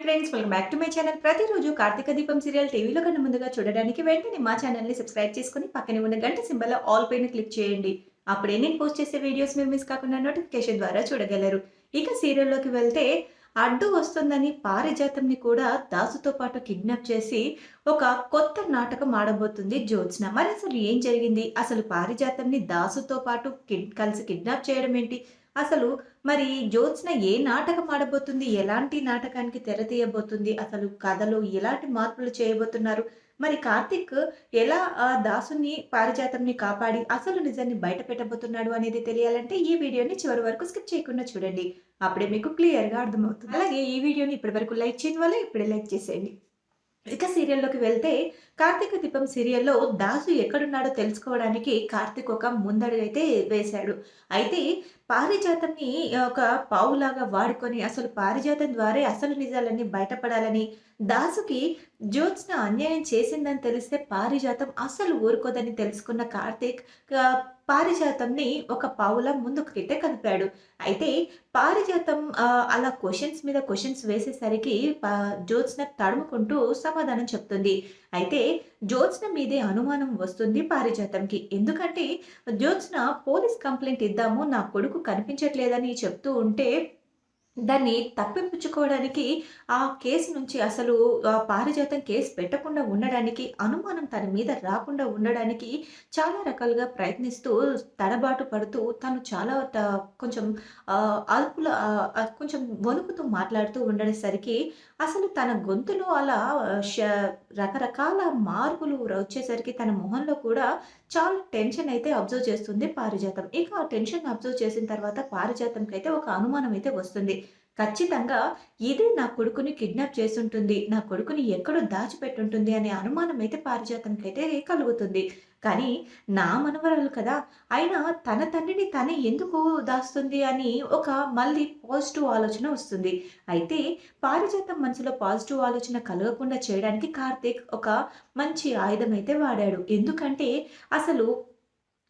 Friends, welcome back to my channel. ప్రతిరోజు కార్తీక దీపం serial టీవీలో కన్నా ముందుగా చూడడానికి వెంటనే మా ఛానల్‌ని సబ్స్క్రైబ్ చేసుకొని పక్కనే ఉన్న గంట సింబల్ ఆల్ పైన క్లిక్ చేయండి. అప్పుడే నేను పోస్ట్ చేసే వీడియోస్ మీరు మిస్ కాకుండా నోటిఫికేషన్ ద్వారా చూడగలరు. ఇక సీరియల్‌లోకి వెళ్తే అడ్డు వస్తుందని పారిజాతంని కూడా దాసుతో పాటు కిడ్నాప్ చేసి ఒక కొత్త నాటకం ఆడబోతుంది జ్యోత్స్న. మరి అసలు ఏం జరిగింది? అసలు పారిజాతంని దాసుతో పాటు కలిసి కిడ్నాప్ చేయడం ఏంటి? అసలు మరి జ్యోత్స్న ఏ నాటకం ఆడబోతుంది? ఎలాంటి నాటకానికి తెర తీయబోతుంది? అసలు కథలో ఎలాంటి మార్పులు చేయబోతున్నారు? మరి కార్తీక్ ఎలా దాసుని, పారిజాతంని కాపాడి అసలు నిజాన్ని బయట పెట్టబోతున్నాడు అనేది తెలియాలంటే ఈ వీడియోని చివరి వరకు స్కిప్ చేయకుండా చూడండి. అప్పుడే మీకు క్లియర్‌గా అర్థమవుతుంది. అలాగే ఈ వీడియోని ఇప్పటివరకు లైక్ చేయని వాళ్ళు ఇప్పుడే లైక్ చేసేయండి. ఇక సీరియల్‌లోకి వెళ్తే 'కార్తీక దీపం' సీరియల్‌లో దాసు ఎక్కడున్నాడో తెలుసుకోవడానికి కార్తీక్ ఒక ముందడుగైతే వేశాడు. అయితే పారిజాతంని ఒక పావులాగా వాడుకొని అసలు పారిజాతం ద్వారే అసలు నిజాలన్నీ బయటపడాలని, దాసుకి జ్యోత్స్న అన్యాయం చేసిందని తెలిస్తే పారిజాతం అస్సలు ఊరుకోదని తెలుసుకున్న కార్తీక్ పారిజాతంని ఒక పావులా ముందుకైతే కదిపాడు. అయితే పారిజాతం అలా క్వెషన్స్ మీద క్వెషన్స్ వేసేసరికి జ్యోత్స్న తడుముకుంటూ సమాధానం చెప్తుంది. అయితే జ్యోత్స్న మీదే అనుమానం వస్తుంది పారిజాతంకి. ఎందుకంటే జ్యోత్స్న పోలీస్ కంప్లెయింట్ ఇద్దాము, నా కొడుకు కనిపించట్లేదని చెప్తూ ఉంటే దాన్ని తప్పించుకోవడానికి ఆ కేసు నుంచి అసలు పారిజాతం కేసు పెట్టకుండా ఉండడానికి, అనుమానం తన మీద రాకుండా ఉండడానికి చాలా రకాలుగా ప్రయత్నిస్తూ, తడబాటు పడుతూ తను చాలా కొంచెం అదుపులో కొంచెం వణుకుతూ మాట్లాడుతూ ఉండేసరికి అసలు తన గొంతులో అలా ష రకరకాల మార్పులు వచ్చేసరికి తన మొహంలో కూడా చాలా టెన్షన్ అయితే అబ్జర్వ్ చేస్తుంది పారిజాతం. ఇక ఆ టెన్షన్ అబ్జర్వ్ చేసిన తర్వాత పారిజాతంకైతే ఒక అనుమానం అయితే వస్తుంది. ఖచ్చితంగా ఇదే నా కొడుకుని కిడ్నాప్ చేసుంటుంది. నా కొడుకుని ఎక్కడో దాచిపెట్టుంటుంది అనే అనుమానం అయితే పారిజాతంకైతే కలుగుతుంది. కానీ నా మనవరాలు కదా! అయినా తన తండ్రిని తనే ఎందుకు దాస్తుంది అని ఒక మళ్ళీ పాజిటివ్ ఆలోచన వస్తుంది. అయితే పారిజాతం మనసులో పాజిటివ్ ఆలోచన కలగకుండా చేయడానికి కార్తీక్ ఒక మంచి ఆయుధం అయితే వాడాడు. ఎందుకంటే అసలు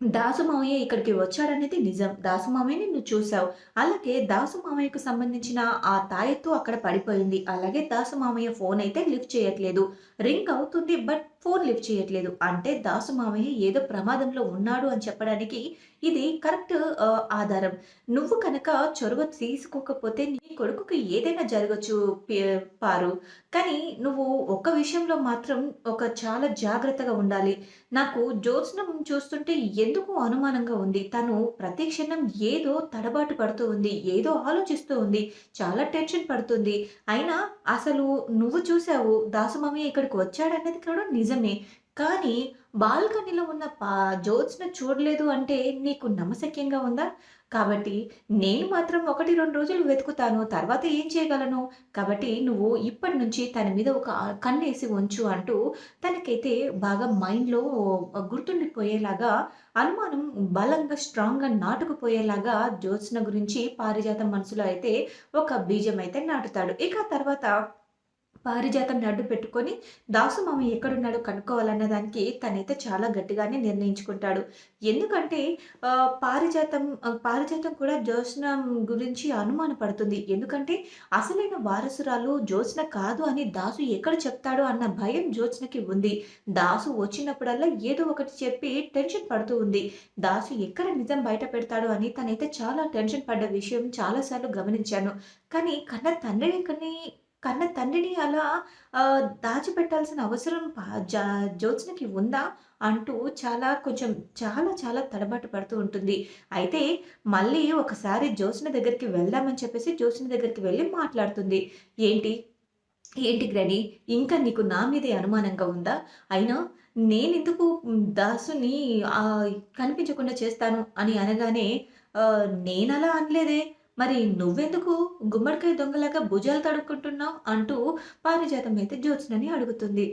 దాసు మామయ్య ఇక్కడికి వచ్చాడనేది నిజం. దాసు మామయ్యని నువ్వు చూసావు. అలాగే దాసు మామయ్యకు సంబంధించిన ఆ తాయెత్తు అక్కడ పడిపోయింది. అలాగే దాసు మామయ్య ఫోన్ అయితే లిఫ్ట్ చేయట్లేదు. రింగ్ అవుతుంది. బట్ ఫోన్ లిఫ్ట్ చేయట్లేదు. అంటే దాసు మామయ్య ఏదో ప్రమాదంలో ఉన్నాడు అని చెప్పడానికి ఇది కరెక్ట్ ఆధారం. నువ్వు కనుక చొరవ తీసుకోకపోతే నీ కొడుకుకి ఏదైనా జరగొచ్చు పే పారు. కానీ నువ్వు ఒక్క విషయంలో మాత్రం చాలా జాగ్రత్తగా ఉండాలి. నాకు జ్యోత్స్నం చూస్తుంటే ఎందుకో అనుమానంగా ఉంది. తను ప్రతి క్షణం ఏదో తడబాటు పడుతూ ఉంది. ఏదో ఆలోచిస్తూ ఉంది. చాలా టెన్షన్ పడుతుంది. అయినా అసలు నువ్వు చూసావు దాసు మామయ్య ఇక్కడికి వచ్చాడన్నది కూడా నిజమే. కానీ బాల్కనీలో ఉన్న జ్యోత్స్న చూడలేదు అంటే నీకు నమ్మశక్యంగా ఉందా? కాబట్టి నేను మాత్రం 1, 2 రోజులు వెతుకుతాను. తర్వాత ఏం చేయగలను? కాబట్టి నువ్వు ఇప్పటి నుంచి తన మీద ఒక కన్నేసి ఉంచు అంటూ తనకైతే బాగా మైండ్‌లో గుర్తుండిపోయేలాగా అనుమానం బలంగా, స్ట్రాంగ్‌గా నాటుకుపోయేలాగా జ్యోత్స్న గురించి పారిజాతం మనసులో అయితే ఒక బీజం అయితే నాటుతాడు. ఇక తర్వాత పారిజాతంని అడ్డు పెట్టుకొని దాసు మామయ్య ఎక్కడున్నాడో కనుక్కోవాలన్న దానికి తనైతే చాలా గట్టిగానే నిర్ణయించుకుంటాడు. ఎందుకంటే పారిజాతం కూడా జ్యోత్స్న గురించి అనుమానపడుతుంది. ఎందుకంటే అసలైన వారసురాలు జ్యోత్స్న కాదు అని దాసు ఎక్కడ చెప్తాడో అన్న భయం జ్యోత్స్నకి ఉంది. దాసు వచ్చినప్పుడల్లా ఏదో ఒకటి చెప్పి టెన్షన్ పడుతూ ఉంది. దాసు ఎక్కడ నిజం బయట పెడతాడో అని తనైతే చాలా టెన్షన్ పడ్డ విషయం చాలా సార్లు గమనించాను. కానీ కన్న తండ్రిని అలా దాచిపెట్టాల్సిన అవసరం పా జా జ్యోత్స్నకి ఉందా? అంటూ చాలా చాలా తడబాటు పడుతూ ఉంటుంది. అయితే మళ్ళీ ఒకసారి జ్యోత్స్న దగ్గరికి వెళ్దామని చెప్పేసి జ్యోత్స్న దగ్గరికి వెళ్లి మాట్లాడుతుంది. "ఏంటి? ఏంటి గ్రాని? ఇంకా నీకు నా మీదే అనుమానంగా ఉందా? అయినా నేనెందుకు దాసుని కనిపించకుండా చేస్తాను" అని అనగానే "నేనలా అనలేదే. మరి నువ్వెందుకు గుమ్మడికాయ దొంగలాగా భుజాలు తడుక్కుంటున్నావు?" అంటూ పారిజాతం అయితే జ్యోత్స్నని అడుగుతుంది.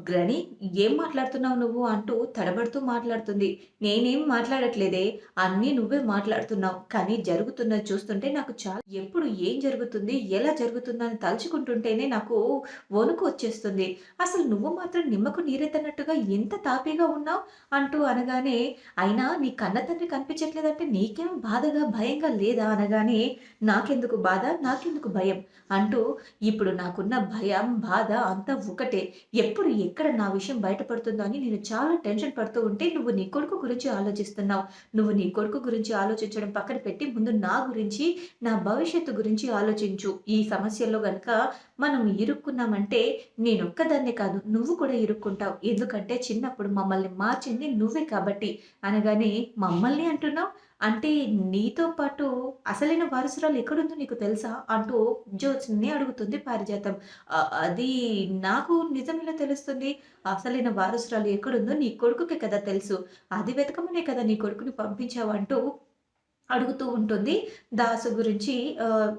"గ్రని ఏం మాట్లాడుతున్నావు నువ్వు?" అంటూ తడబడుతూ మాట్లాడుతుంది. "నేనేం మాట్లాడట్లేదే. అన్నీ నువ్వే మాట్లాడుతున్నావు. కానీ జరుగుతున్నది చూస్తుంటే నాకు ఎప్పుడు ఏం జరుగుతుంది? ఎలా జరుగుతుందని తలుచుకుంటుంటేనే నాకు వణుకు వచ్చేస్తుంది. అసలు నువ్వు మాత్రం నిమ్మకు నీరెత్తనట్టుగా ఎంత తాపీగా ఉన్నావు?" అంటూ అనగానే, "అయినా నీ కన్న తండ్రి కనిపించట్లేదంటే నీకేం బాధగా, భయంగా లేదా?" అనగానే అనగానే నాకెందుకు బాధ, నాకెందుకు భయం అంటూ ఇప్పుడు నాకున్న భయం, బాధ అంతా ఒకటే. ఎప్పుడు ఎక్కడ నా విషయం బయటపడుతుందో అని నేను చాలా టెన్షన్ పడుతూ ఉంటే, "నువ్వు నీ కొడుకు గురించి ఆలోచిస్తున్నావు. నువ్వు నీ కొడుకు గురించి ఆలోచించడం పక్కన పెట్టి ముందు నా గురించి, నా భవిష్యత్తు గురించి ఆలోచించు. ఈ సమస్యల్లో గనక మనం ఇరుక్కున్నామంటే నేనొక్కదాన్నే కాదు, నువ్వు కూడా ఇరుక్కుంటావు. ఎందుకంటే చిన్నప్పుడు మమ్మల్ని మార్చింది నువ్వే కాబట్టి" అనగానే, "మమ్మల్ని అంటున్నావు? అంటే నీతో పాటు అసలైన వారసురాలు ఎక్కడుందో నీకు తెలుసా?" అంటూ జ్యోత్స్నని అడుగుతుంది పారిజాతం. అది నాకు నిజం ఎలా తెలుస్తుంది? అసలైన వారసురాలు ఎక్కడుందో నీ కొడుకుకే కదా తెలుసు. అది వెతకమనే కదా నీ కొడుకుని పంపించావు అంటూ అడుగుతూ ఉంటుంది. దాసు గురించి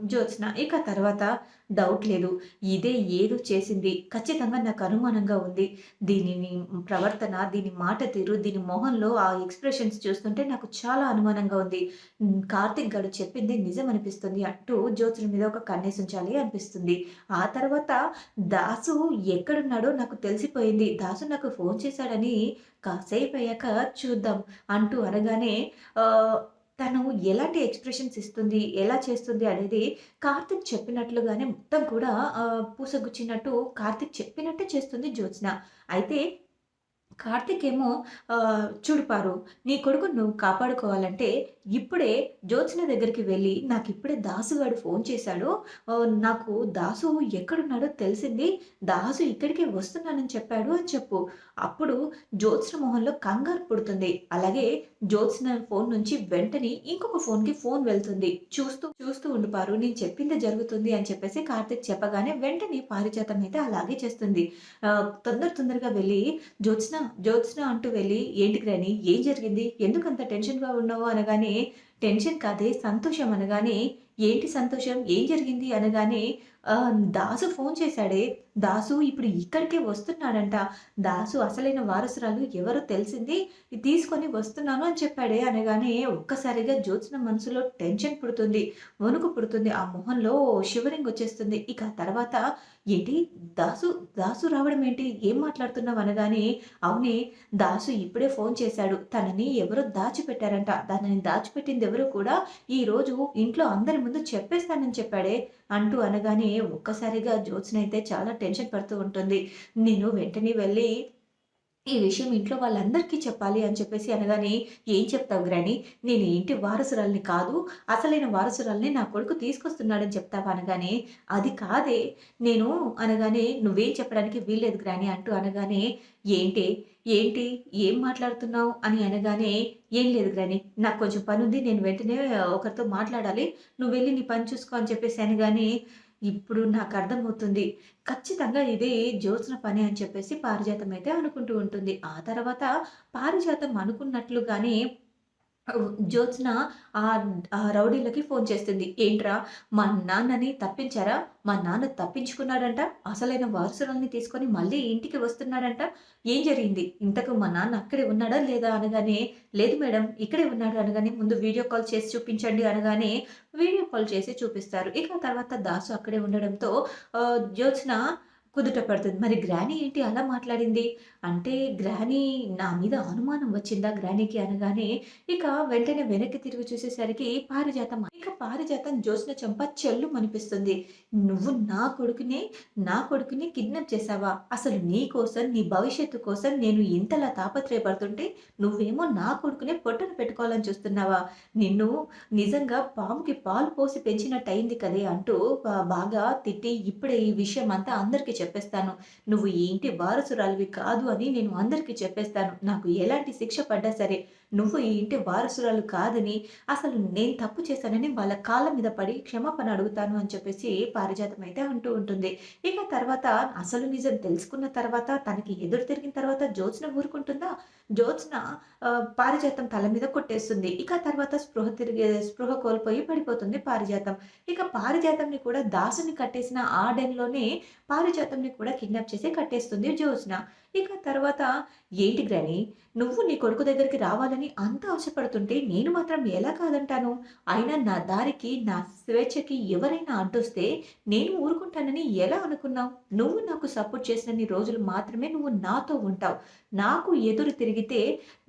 జ్యోత్స్న. ఇక తర్వాత డౌట్ లేదు. ఇదే ఏదో చేసింది. ఖచ్చితంగా నాకు అనుమానంగా ఉంది. దీనిని ప్రవర్తన, దీని మాట తీరు, దీని మొహంలో ఆ ఎక్స్‌ప్రెషన్స్ చూస్తుంటే నాకు చాలా అనుమానంగా ఉంది. కార్తిక్ గాడు చెప్పింది నిజం అనిపిస్తుంది అంటూ జ్యోత్స్న మీద ఒక కన్నేసుంచాలి అనిపిస్తుంది. ఆ తర్వాత దాసు ఎక్కడున్నాడో నాకు తెలిసిపోయింది. దాసు నాకు ఫోను చేశాడని కాసేపయ్యాక చూద్దాం అంటూ అనగానే ఆహ్ తను ఎలాంటి ఎక్స్‌ప్రెషన్స్ ఇస్తుంది, ఎలా చేస్తుంది అనేది కార్తిక్ చెప్పినట్లుగానే మొత్తం కూడా పూసగుచ్చినట్టు కార్తిక్ చెప్పినట్టే చేస్తుంది జ్యోత్స్న. అయితే కార్తిక్ ఏమో చూడు పారు, నీ కొడుకుని నువ్వు కాపాడుకోవాలంటే ఇప్పుడే జ్యోత్స్న దగ్గరికి వెళ్ళి, నాకిప్పుడే దాసుగాడు ఫోను చేశాడు. నాకు దాసు ఎక్కడున్నాడో తెలిసింది. దాసు ఇక్కడికే వస్తున్నానని చెప్పాడు అని చెప్పు. అప్పుడు జ్యోత్స్న మొహంలో కంగారు పుడుతుంది. అలాగే జ్యోత్స్న ఫోను నుంచి వెంటనే ఇంకొక ఫోన్‌కి ఫోను వెళ్తుంది. చూస్తూ చూస్తూ ఉండు పారు, నేను చెప్పిందే జరుగుతుంది అని చెప్పేసి కార్తిక్ చెప్పగానే వెంటనే పారిజాతం అయితే అలాగే చేస్తుంది. తొందరగా వెళ్ళి జ్యోత్స్న, జ్యోత్స్న అంటూ వెళ్ళి, "ఏంటి గ్రాని ఏం జరిగింది? ఎందుకంత టెన్షన్‌గా ఉన్నావు?" అనగానే, "టెన్షన్ కాదే సంతోషం" అనగానే, "ఏంటి సంతోషం? ఏం జరిగింది?" అనగానే, దాసు ఫోను చేశాడే, దాసు ఇప్పుడు ఇక్కడికే వస్తున్నాడంట. దాసు అసలైన వారసురాలు ఎవరో తెలిసింది. తీసుకొని వస్తున్నాను అని చెప్పాడే" అనగానే ఒక్కసారిగా జ్యోత్స్న మనసులో టెన్షన్ పుడుతుంది. వణుకు పుడుతుంది. ఆ మొహంలో షివరింగ్ వచ్చేస్తుంది. ఇక తర్వాత ఏంటి దాసు, దాసు రావడం ఏంటి? ఏం మాట్లాడుతున్నావు? అనగానే, అవునే దాసు ఇప్పుడే ఫోను చేశాడు. తనని ఎవరో దాచిపెట్టారంట. తనని దాచిపెట్టిందెవరో కూడా ఈరోజు ఇంట్లో అందరి ముందు చెప్పేస్తానని చెప్పాడే అంటూ అనగానే ఒక్కసారిగా జ్యోత్స్న అయితే చాలా టెన్షన్ పడుతూ ఉంటుంది. నేను వెంటనే వెళ్ళి ఈ విషయం ఇంట్లో వాళ్ళందరికీ చెప్పాలి అని చెప్పేసి అనగానే, "ఏం చెప్తావు గ్రాని? నేను ఈ ఇంటి వారసురాలిని కాదు. అసలైన వారసురాలిని నా కొడుకు తీసుకొస్తున్నాడని చెప్తావా?" అనగానే, "అది కాదే నేను" అనగానే, "నువ్వేం చెప్పడానికి వీల్లేదు గ్రాని" అంటూ అనగానే, "ఏంటే? ఏంటి? ఏం మాట్లాడుతున్నావు?" అని అనగానే, "ఏం లేదు గ్రాని. నాకు కొంచెం పనుంది. నేను వెంటనే ఒకరితో మాట్లాడాలి. నువ్వు వెళ్లి నీ పని చూసుకో" అని చెప్పేసి అనగానే, ఇప్పుడు నాకర్థమవుతుంది. ఖచ్చితంగా ఇది జ్యోత్స్న పని అని చెప్పేసి పారిజాతం అయితే అనుకుంటూ ఉంటుంది. ఆ తర్వాత పారిజాతం అనుకున్నట్లుగానే జ్యోత్స్న ఆ రౌడీలకి ఫోను చేస్తుంది. "ఏంట్రా మా నాన్నని తప్పించారా? మా నాన్న తప్పించుకున్నాడంట. అసలైన వారసురాలిని తీసుకొని మళ్ళీ ఇంటికి వస్తున్నాడంట. ఏం జరిగింది? ఇంతకు మా నాన్న అక్కడే ఉన్నాడా లేదా?" అనగానే, "లేదు మేడం ఇక్కడే ఉన్నాడు" అనగానే, "ముందు వీడియో కాల్ చేసి చూపించండి" అనగానే వీడియో కాల్ చేసి చూపిస్తారు. ఇక తర్వాత దాసు అక్కడే ఉండడంతో జ్యోత్స్న కుదుట పడుతుంది. మరి గ్రానీ ఏంటి అలా మాట్లాడింది? అంటే గ్రానీ నా మీద అనుమానం వచ్చిందా గ్రానీకి అనగానే, ఇక వెంటనే వెనక్కి తిరిగి చూసేసరికి పారిజాతం జ్యోత్స్న చెంప చెల్లుమనిపిస్తుంది. "నువ్వు నా కొడుకుని కిడ్నాప్ చేశావా? అసలు నీ కోసం, నీ భవిష్యత్తు కోసం నేను ఇంతలా తాపత్రయపడుతుంటే, నువ్వేమో నా కొడుకునే పొట్టన పెట్టుకోవాలని చూస్తున్నావా? నిన్ను నిజంగా పాముకి పాలు పోసి పెంచినట్టయింది కదే" అంటూ బాగా తిట్టి, "ఇప్పుడే ఈ విషయం అంతా అందరికీ చెప్పేస్తాను. నువ్వు ఈ ఇంటి వారసురాలివి కాదు అని నేను అందరికీ చెప్పేస్తాను. నాకు ఎలాంటి శిక్ష పడ్డా సరే, నువ్వు ఈ ఇంటి వారసురాలు కాదని, అసలు నేను తప్పు చేశానని వాళ్ళ కాళ్ళ మీద పడి క్షమాపణ అడుగుతాను" అని చెప్పేసి పారిజాతం అయితే అంటూ ఉంటుంది. ఇక తర్వాత అసలు నిజం తెలుసుకున్న తర్వాత, తనకి ఎదురు తిరిగిన తర్వాత జ్యోత్స్న ఊరుకుంటుందా? జ్యోత్స్న పారిజాతం తల మీద కొట్టేస్తుంది. ఇక తర్వాత స్పృహ కోల్పోయి పడిపోతుంది పారిజాతం. ఇక పారిజాతంని కూడా దాసుని కట్టేసిన ఆ డెన్‌లోనే పారిజాతంని కూడా కిడ్నాప్ చేసి కట్టేస్తుంది జ్యోత్స్న. ఇక తర్వాత, "ఏంటి గ్రాని నువ్వు నీ కొడుకు దగ్గరికి రావాలని అంత ఆశపడుతుంటే నేను మాత్రం ఎలా కాదంటాను? అయినా నా దారికి, నా స్వేచ్ఛకి ఎవరైనా అడ్డొస్తే నేను ఊరుకుంటానని ఎలా అనుకున్నావు? నువ్వు నాకు సపోర్ట్ చేసినన్ని రోజులు మాత్రమే నువ్వు నాతో ఉంటావు. నాకు ఎదురు తిరిగితే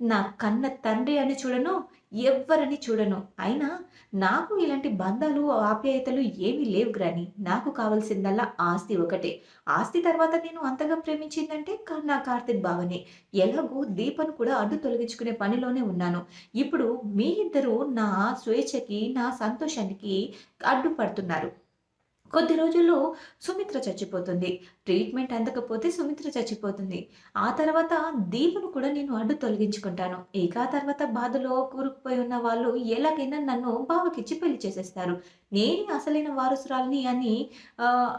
నా కన్న తండ్రి అని చూడను, ఎవ్వరని చూడను. అయినా నాకు ఇలాంటి బంధాలు, ఆప్యాయతలు ఏమీ లేవు గ్రాని. నాకు కావాల్సిందల్లా ఆస్తి ఒకటే. ఆస్తి తర్వాత నేను అంతగా ప్రేమించిందంటే నా కార్తీక్ బావనే. ఎలాగో దీపను కూడా అడ్డు తొలగించుకునే పనిలోనే ఉన్నాను. ఇప్పుడు మీ ఇద్దరు నా స్వేచ్ఛకి, నా సంతోషానికి అడ్డుపడుతున్నారు. కొద్ది రోజుల్లో సుమిత్ర చచ్చిపోతుంది. ట్రీట్‌మెంట్ అందకపోతే సుమిత్ర చచ్చిపోతుంది. ఆ తర్వాత దీపను కూడా నేను అడ్డు తొలగించుకుంటాను. ఇక ఆ తర్వాత బాధలో కూరుకుపోయి ఉన్న వాళ్ళు ఎలాగైనా నన్ను బావకిచ్చి పెళ్లి చేసేస్తారు. నేనే అసలైన వారసురాలిని అని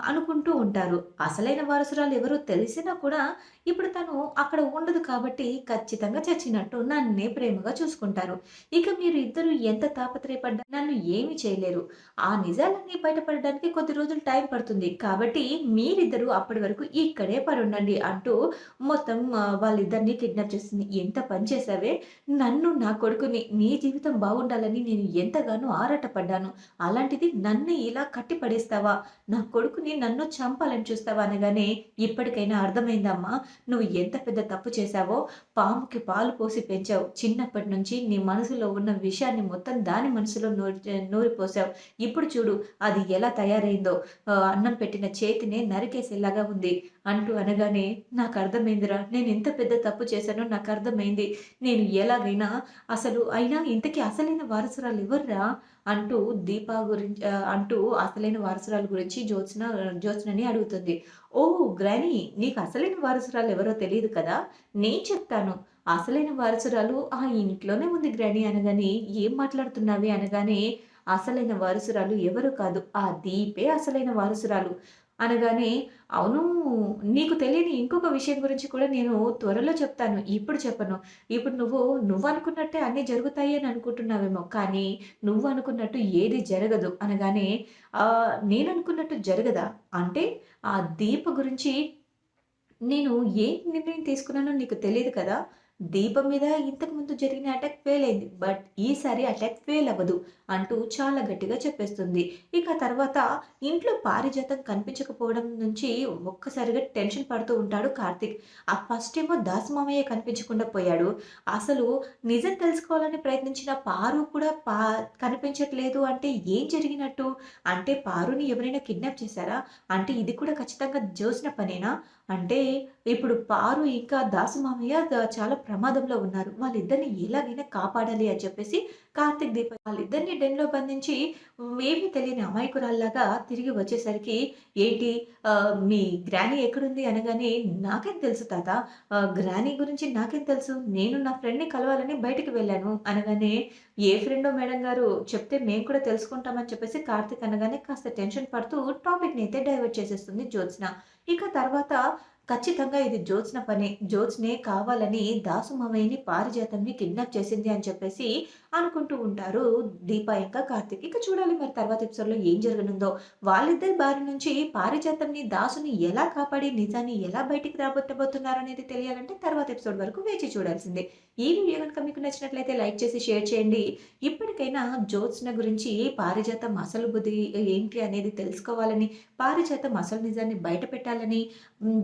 అనుకుంటూ ఉంటారు. అసలైన వారసురాలు ఎవరో తెలిసినా కూడా ఇప్పుడు తను అక్కడ ఉండదు కాబట్టి ఖచ్చితంగా చచ్చినట్టు నన్నే ప్రేమగా చూసుకుంటారు. ఇక మీరు ఇద్దరు ఎంత తాపత్రయపడ్డా నన్ను ఏమి చేయలేరు. ఆ నిజాలన్నీ బయటపడడానికి కొద్ది రోజులు టైం పడుతుంది. కాబట్టి మీరిద్దరూ అప్పటి వరకు ఇక్కడే పడుండండి అంటూ మొత్తం వాళ్ళిద్దరిని కిడ్నాప్ చేస్తుంది. ఎంత పని చేశావే! నన్ను, నా కొడుకుని నీ జీవితం బాగుండాలని నేను ఎంతగానో ఆరాటపడ్డాను. అలాంటిది నన్ను ఇలా కట్టి పడేస్తావా? నా కొడుకుని నన్ను చంపాలని చూస్తావా అనగానే ఇప్పటికైనా అర్థమైందమ్మా! నువ్వు ఎంత పెద్ద తప్పు చేశావో. పాముకి పాలు పోసి పెంచావు. చిన్నప్పటి నుంచి నీ మనసులో ఉన్న విషయాన్ని మొత్తం దాని మనసులో నూరిపోసావు. ఇప్పుడు చూడు అది ఎలా తయారైందో. అన్నం పెట్టిన చేతినే నరికేసేలాగా ఉంది అంటూ అనగానే నాకర్థమైందిరా! నేనెంత పెద్ద తప్పు చేశానో నాకర్థమైంది. నేను ఎలాగైనా అయినా ఇంతకీ అసలైన వారసురాలు ఎవర్రా? అంటూ అంటూ అసలైన వారసురాలు గురించి జ్యోత్స్నని అడుగుతుంది. ఓహ్! గ్రానీ నీకు అసలైన వారసురాలు ఎవరో తెలీదు కదా! నేను చెప్తాను. అసలైన వారసురాలు ఆ ఇంట్లోనే ఉంది గ్రానీ అనగానే, ఏం మాట్లాడుతున్నావే అనగానే, అసలైన వారసురాలు ఎవరు కాదు. ఆ దీపే అసలైన వారసురాలు. అనగానే, అవును నీకు తెలియని ఇంకొక విషయం గురించి కూడా నేను త్వరలో చెప్తాను. ఇప్పుడు చెప్పను. ఇప్పుడు నువ్వనుకున్నట్టే అన్నీ జరుగుతాయి అని అనుకుంటున్నావేమో. కానీ నువ్వనుకున్నట్టు ఏది జరగదు అనగానే, నేననుకున్నట్టు జరగదా? అంటే ఆ దీప గురించి నేను ఏ నిర్ణయం తీసుకున్నానో నీకు తెలీదు కదా! దీపం మీద ఇంతకుముందు జరిగిన అటాక్ ఫెయిల్ అయింది. బట్ ఈసారి అటాక్ ఫెయిల్ అవ్వదు అంటూ చాలా గట్టిగా చెప్పేస్తుంది. ఇక తర్వాత ఇంట్లో పారిజాతం కనిపించకపోవడం నుంచి ఒక్కసారిగా టెన్షన్ పడుతూ ఉంటాడు కార్తీక్. ఫస్ట్ ఏమో దాసమామయ్య కనిపించకుండా పోయాడు. అసలు నిజం తెలుసుకోవాలని ప్రయత్నించిన పారు కూడా కనిపించట్లేదు అంటే ఏం జరిగినట్టు? అంటే పారుని ఎవరైనా కిడ్నాప్ చేశారా? అంటే ఇది కూడా ఖచ్చితంగా జోసిన పనేనా? అంటే ఇప్పుడు పారు ఇంకా దాసు మామయ్య చాలా ప్రమాదంలో ఉన్నారు. వాళ్ళిద్దరిని ఎలాగైనా కాపాడాలి అని చెప్పేసి కార్తీక్, దీప వాళ్ళిద్దరిని డెన్‌లో బంధించి ఏమీ తెలియని అమాయకురాల్లాగా తిరిగి వచ్చేసరికి ఏంటి మీ గ్రానీ ఎక్కడుంది అనగానే నాకేం తెలుసు తాత. గ్రానీ గురించి నాకేం తెలుసు. నేను నా ఫ్రెండ్‌ని కలవాలని బయటికి వెళ్ళాను అనగానే ఏ ఫ్రెండో మేడం గారు చెప్తే మేము కూడా తెలుసుకుంటామని చెప్పేసి కార్తీక్ అనగానే కాస్త టెన్షన్ పడుతూ టాపిక్‌ని అయితే డైవర్ట్ చేసేస్తుంది జ్యోత్స్న. ఇక తర్వాత ఖచ్చితంగా ఇది జ్యోత్స్న పనే. జ్యోత్స్నే కావాలని దాసు మామయ్యని, పారిజాతంని కిడ్నాప్ చేసింది అని చెప్పేసి అనుకుంటూ ఉంటారు దీప ఇంకా కార్తీక్. ఇక చూడాలి మరి తర్వాత ఎపిసోడ్‌లో ఏం జరగనుందో. వాళ్ళిద్దరి బారి నుంచి పారిజాతంని, దాసుని ఎలా కాపాడి నిజాన్ని ఎలా బయటికి రాబట్టబోతున్నారనేది తెలియాలంటే తర్వాత ఎపిసోడ్ వరకు వేచి చూడాల్సిందే. ఈ వీడియో గనుక మీకు నచ్చినట్లయితే లైక్ చేసి షేర్ చేయండి. ఇప్పటికైనా జ్యోత్స్న గురించి పారిజాతం అసలు బుద్ధి ఏంటి అనేది తెలుసుకోవాలని, పారిజాతం అసలు నిజాన్ని బయట పెట్టాలని,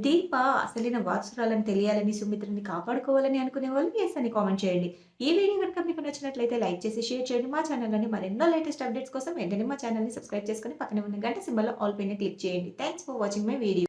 దీప అసలైన వారసురాలని తెలియాలని, సుమిత్రని కాపాడుకోవాలని అనుకునే వాళ్ళు యెస్ అని కామెంట్ చేయండి. ఈ వీడియో గనుక మీకు నచ్చినట్లయితే లైక్ చేసి షేర్ చేయండి. మా ఛానల్‌లోని మరెన్నో లేటెస్ట్ అప్డేట్స్ కోసం వెంటనే మా ఛానల్‌ని సబ్స్క్రైబ్ చేసుకొని పక్కనే ఉన్న గంట సింబల్‌లో ఆల్ పైన క్లిక్ చేయండి. Thanks for watching my video.